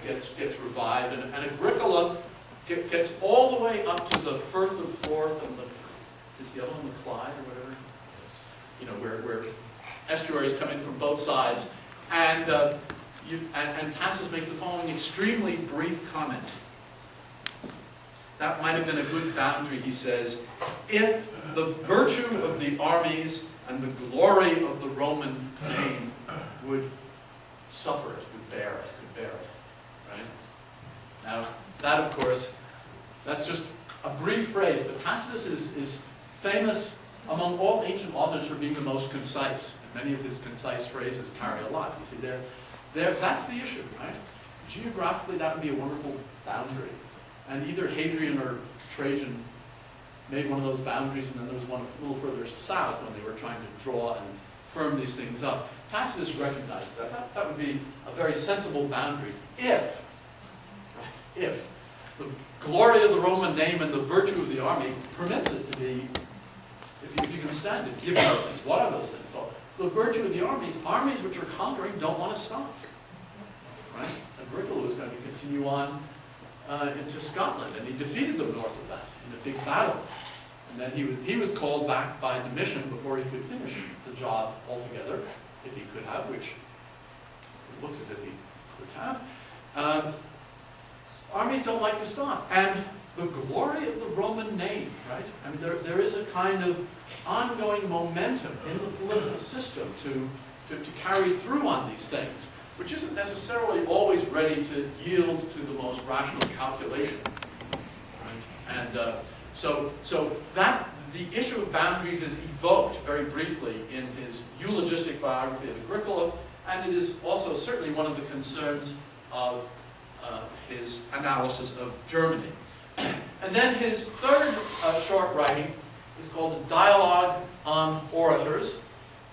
gets revived, and Agricola gets all the way up to the Firth of Forth and is the other one the Clyde or whatever? You know, where estuaries come in from both sides, and Tacitus makes the following extremely brief comment. That might have been a good boundary, he says, if the virtue of the armies and the glory of the Roman name would suffer it, could bear it, right? Now, that of course, that's just a brief phrase, but Tacitus is famous among all ancient authors for being the most concise. And many of his concise phrases carry a lot. You see, that's the issue, right? Geographically, that would be a wonderful boundary. And either Hadrian or Trajan made one of those boundaries, and then there was one a little further south when they were trying to draw and firm these things up. Tacitus recognized that. That would be a very sensible boundary if the glory of the Roman name and the virtue of the army permits it to be, if you can stand it, given those things. What are those things? Well, the virtue of the armies which are conquering don't want to stop. Right? Agricola was going to continue on into Scotland, and he defeated them north of that in a big battle. And then he was called back by Domitian before he could finish the job altogether, if he could have, which it looks as if he could have. Armies don't like to stop. And the glory of the Roman name, right? I mean, there is a kind of ongoing momentum in the political system to carry through on these things, which isn't necessarily always ready to yield to the most rational calculation. Right? And so that the issue of boundaries is evoked very briefly in his eulogistic biography of Agricola, and it is also certainly one of the concerns of his analysis of Germany. And then his third short writing is called A Dialogue on Orators.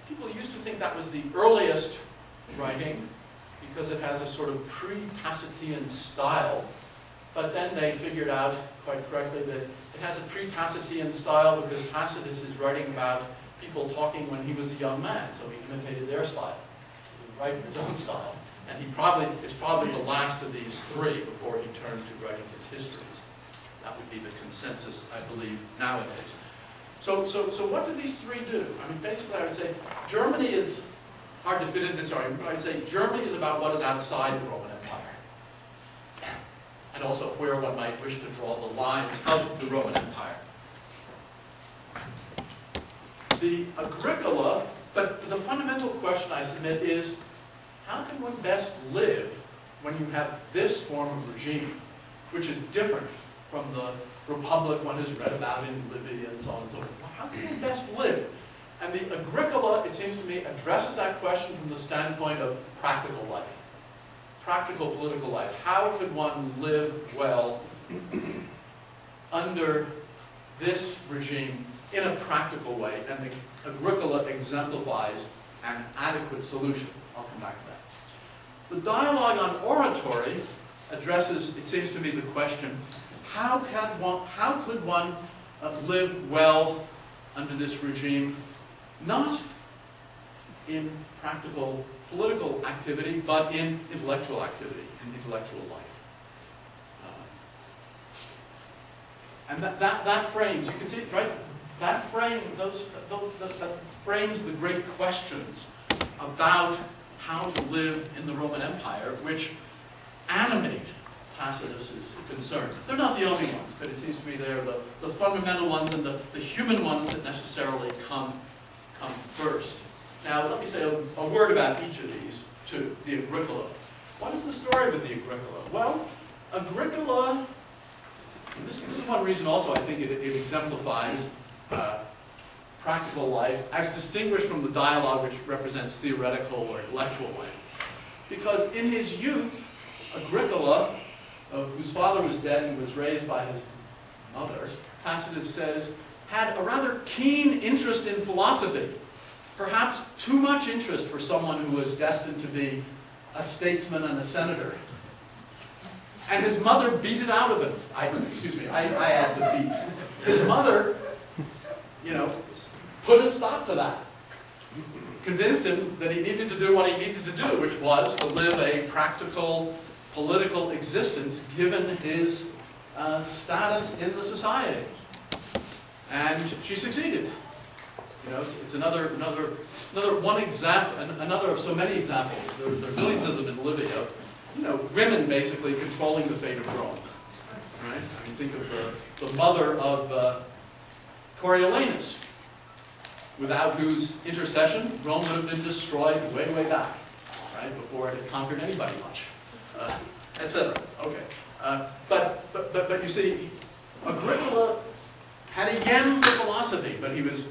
People used to think that was the earliest writing because it has a sort of pre-Tacitean style. But then they figured out, quite correctly, that it has a pre-Tacitean style because Tacitus is writing about people talking when he was a young man, so he imitated their style. He would write in his own style. And he is probably the last of these three before he turned to writing his histories. That would be the consensus, I believe, nowadays. So what do these three do? I mean, basically, I would say Germany is hard to fit in this argument, but I'd say Germany is about what is outside the Roman Empire, and also where one might wish to draw the lines of the Roman Empire. The Agricola, but the fundamental question I submit is, how can one best live when you have this form of regime, which is different from the republic one has read about in Libya and so on and so forth? How can one best live? And the Agricola, it seems to me, addresses that question from the standpoint of practical life, practical political life. How could one live well under this regime in a practical way? And the Agricola exemplifies an adequate solution. I'll come back to that. The dialogue on oratory addresses, it seems to me, the question, how could one live well under this regime, not in practical political activity, but in intellectual activity, in intellectual life. And that frames, you can see, right? That frames the great questions about how to live in the Roman Empire, which animate Tacitus's concerns. They're not the only ones, but it seems to me they're the fundamental ones and the human ones that necessarily come first. Now, let me say a word about each of these two. The Agricola. What is the story with the Agricola? Well, Agricola, this is one reason also I think it exemplifies practical life, as distinguished from the dialogue which represents theoretical or intellectual life. Because in his youth, Agricola, whose father was dead and was raised by his mother, Tacitus says, had a rather keen interest in philosophy. Perhaps too much interest for someone who was destined to be a statesman and a senator. And his mother beat it out of him. I add the beat. His mother, put a stop to that. Convinced him that he needed to do what he needed to do, which was to live a practical, political existence given his status in the society. And she succeeded. You know, it's another one example, another of so many examples. There are millions of them in Libya of, you know, women basically controlling the fate of Rome. Right? I mean, think of the mother of Coriolanus, without whose intercession Rome would have been destroyed way, way back, right, before it had conquered anybody much, etc. Okay, but you see, Agricola had a yen for philosophy, but he was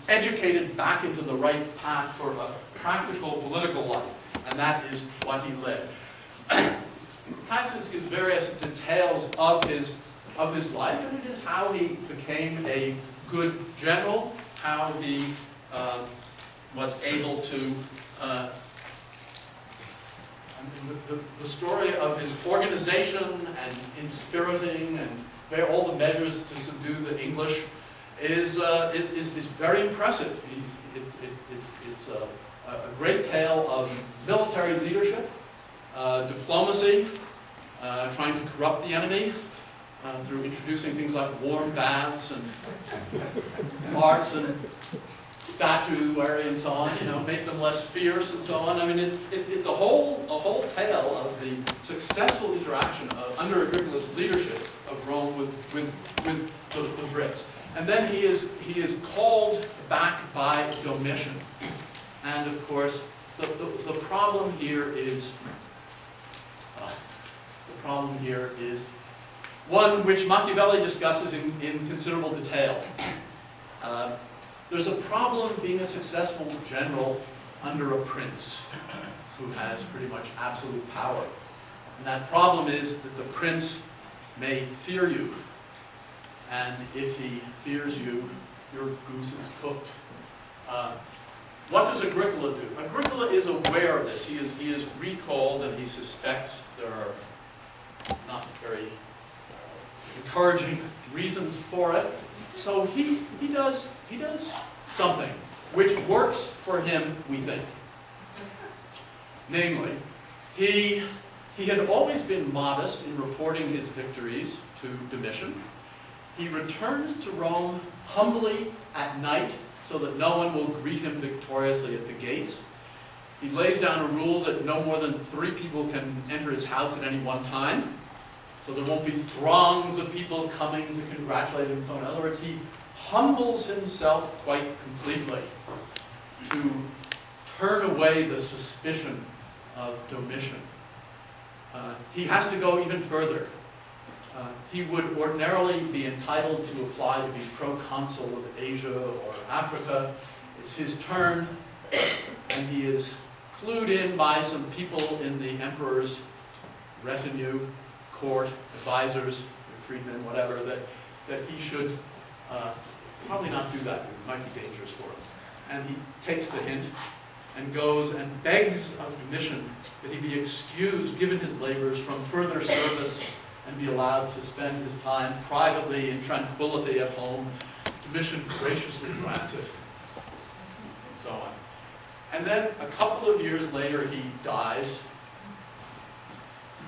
educated back into the right path for a practical political life, and that is what he led. Tacitus gives various details of his life, and it is how he became a good general, how he was able to, the story of his organization and inspiriting and all the measures to subdue the English is very impressive. It's a great tale of military leadership, diplomacy, trying to corrupt the enemy through introducing things like warm baths and arts and statuary and so on, you know, make them less fierce and so on. I mean, it's a whole tale of the successful interaction under Agricola's leadership of Rome with the Brits. And then he is called back by Domitian. And of course, the problem here is one which Machiavelli discusses in considerable detail. There's a problem being a successful general under a prince who has pretty much absolute power. And that problem is that the prince may fear you. And if he fears you, your goose is cooked. What does Agricola do? Agricola is aware of this. He is recalled, and he suspects there are not very encouraging reasons for it. So he does something which works for him, we think. Namely, he had always been modest in reporting his victories to Domitian. He returns to Rome humbly at night so that no one will greet him victoriously at the gates. He lays down a rule that no more than 3 people can enter his house at any one time, so there won't be throngs of people coming to congratulate him. So in other words, he humbles himself quite completely to turn away the suspicion of Domitian. He has to go even further. He would ordinarily be entitled to apply to be proconsul of Asia or Africa. It's his turn, and he is clued in by some people in the emperor's retinue, court, advisors, freedmen, whatever, that he should probably not do that. It might be dangerous for him. And he takes the hint and goes and begs of Domitian that he be excused, given his labors, from further service and be allowed to spend his time privately in tranquility at home. Domitian graciously grants it, and so on. And then a couple of years later he dies,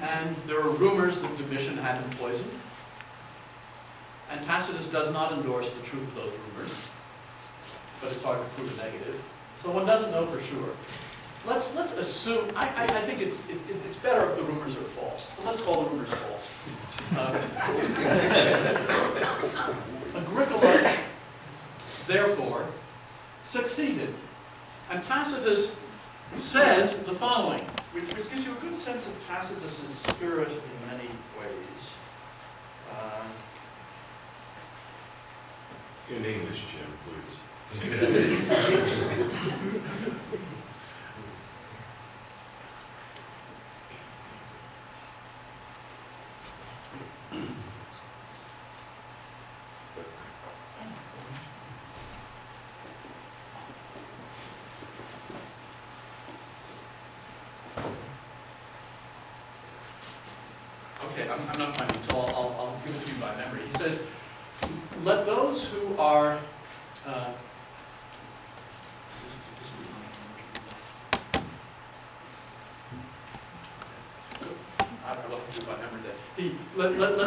and there are rumors that Domitian had him poisoned. And Tacitus does not endorse the truth of those rumors, but it's hard to prove a negative. So one doesn't know for sure. Let's assume, I think it's better if the rumors are false. So let's call the rumors false. Agricola, therefore, succeeded. And Tacitus says the following, which gives you a good sense of Tacitus's spirit in many ways. In English, Jim, please. Okay, I'm not finding it, so I'll give it to you by memory. He says, let those who are, let